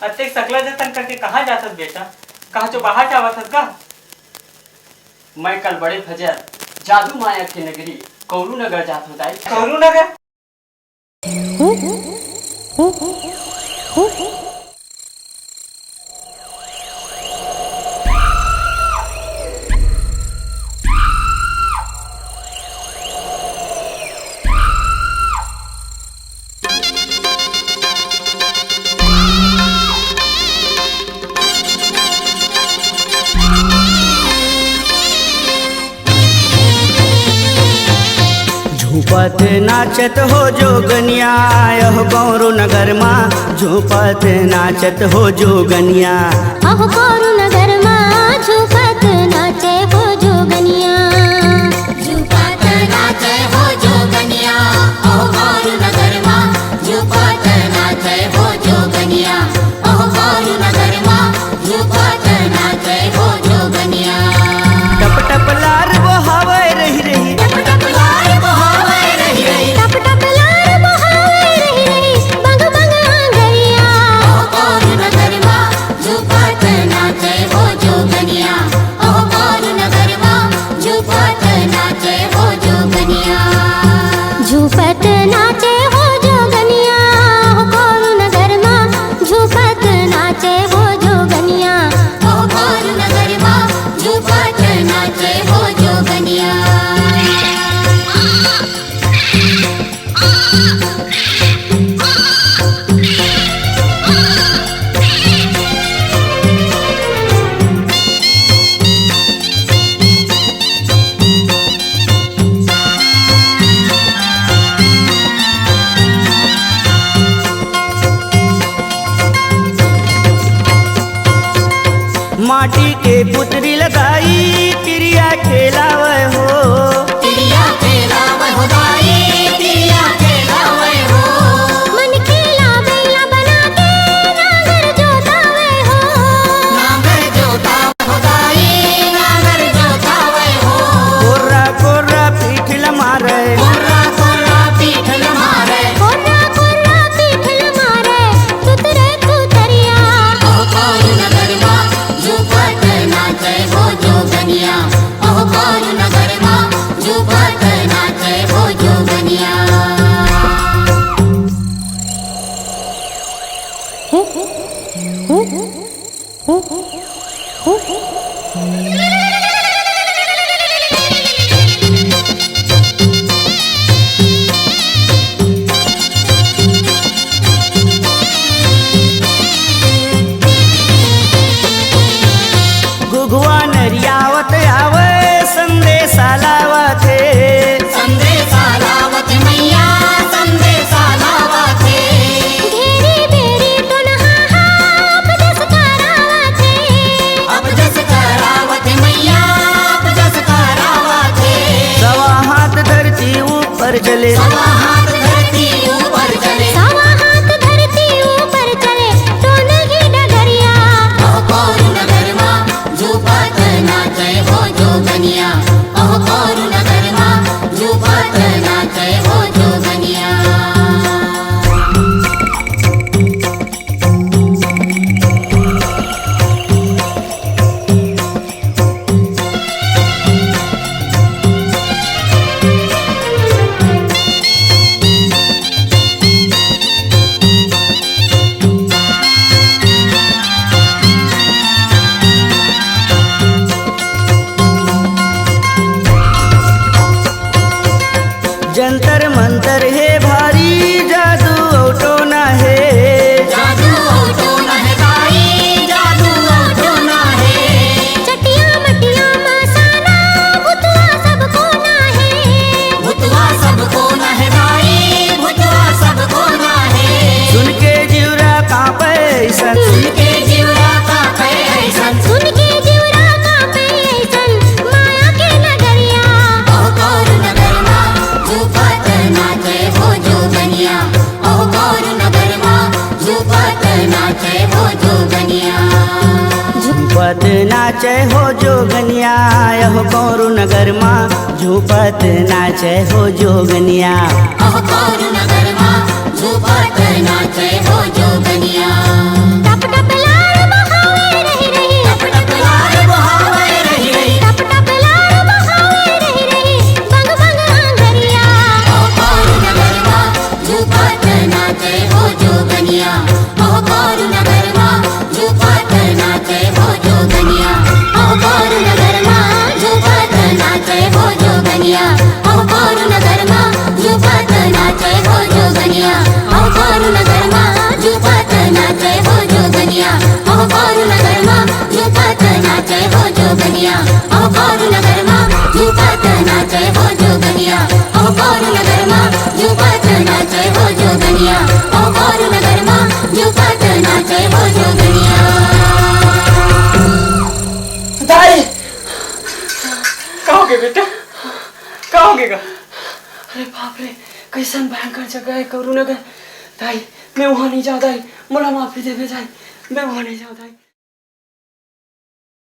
अतेक सकला जतन करके कहाँ जातत बेटा? कहाँ जो बाहर जावत का? मैं कल बड़े फजर जादू माया के नगरी कौरू नगर जात होता है। कौरू नगर? झूपत नाचत हो जोगनिया यह गौरू नगर माँ, झूपत नाचत हो जोगनिया। अह गौरू नगर माँ झूपत नाचे हो जोगनिया, झूपत नाचे हो जोगनिया। अह गौरू नगर माँ झूपत नाचे हो जोगनिया, अह गौरू नगर माँ झूपत नाचे हो जोगनिया। टप टप लार बहावे रही रही, टप टप लार बहावे रही रही, टप टप लार बहावे रही रही, बंग बंग आंगरिया। अह गौरू नगर माँ झूपत नाचे हो जोगनिया, अह गौरू नगर माँ झूपत नाचे हो जोगनिया। झूपत नाचे हो जोगनिया, अह गौरू नगर माँ झूपत नाचे हो जोगनिया, अह गौरू नगर माँ झूपत नाचे हो जोगनिया। माटी के पुतरी लगाई तिरिया खेलावे हो, तिरिया खेलावे हो दाई, तिरिया खेलावे हो। मन खेला बैला बना के नांगर जोतावे हो, नांगर जोतावे हो दाई, नांगर जोतावे हो। कोर्रा कोर्रा पीठल मारे, कोर्रा कोर्रा पीठल मारे, कोर्रा कोर्रा पीठल मारे, तुतरे तुतरिया। अह गौरू नगर माँ झूपत नाचे हो जोगनिया, अह गौरू नगर माँ झूपत नाचे हो जोगनिया। गुगुआ नरियावत आवे संदेशा लावते, संदेशा लावत मैया संदेशा लावते। घेरी बेरी तो नहा आप जस करावते, अब जस करावते मैया अब जस करावते। सवा हाथ धरती ऊपर चले, सवा हाथ धरती ऊपर चले, सवा हाथ धरती ऊपर चले, तो नहीं डगरिया। अह गौरू नगर माँ झूपत नाचे हो जोगनिया, अह गौरू नगर माँ झूपत नाचे हो जोगनिया। जंतर मंतर है भारी जादू ओटो न है, जादू ओटो न है दाई, जादू ओटो न है। चटिया मटिया मसाना भुतवा सबको न है, भुतवा सबको न है दाई, भुतवा सबको न है। सुन के जीवरा कांपे ऐसन, सुन के जीवरा कांपे ऐसन, सुन के जीवरा कांपे ऐसन, माया के नगरिया। अह गौरू नगर माँ झूपत नाचे हो जोगनिया, अह गौरू नगर माँ झूपत नाचे हो जोगनिया। झूपत नाचे हो जोगनिया यह गौरू नगर माँ, झूपत नाचे हो जोगनिया। अह गौरू नगर माँ झूपत नाचे हो जोगनिया। टप नाचे हो जोगनिया ओह गौर नगर माँ झूपात नाचे हो जोगनिया ओह गौर नगर माँ झूपात नाचे हो जोगनिया ओह गौर नगर माँ झूपात नाचे हो जोगनिया ओह गौर नगर माँ झूपात नाचे हो जोगनिया ओह गौर नगर माँ झूपात नाचे हो जोगनिया ओह गौर नगर माँ झूपात नाचे हो जोगनिया ओह गौर नगर माँ झूपात नाचे हो जोगनिया ओह गौर नगर माँ झूपात नाचे हो जोगनिया। दाई कहोगे बेटा कहोगे का? अरे बाप रे कैसन भयंकर जगह है कौरू नगर। दाई मैं वहाँ नहीं जाऊँ दाई, मोला माफी दे दाई, मैं वहाँ नहीं जाऊँ दाई।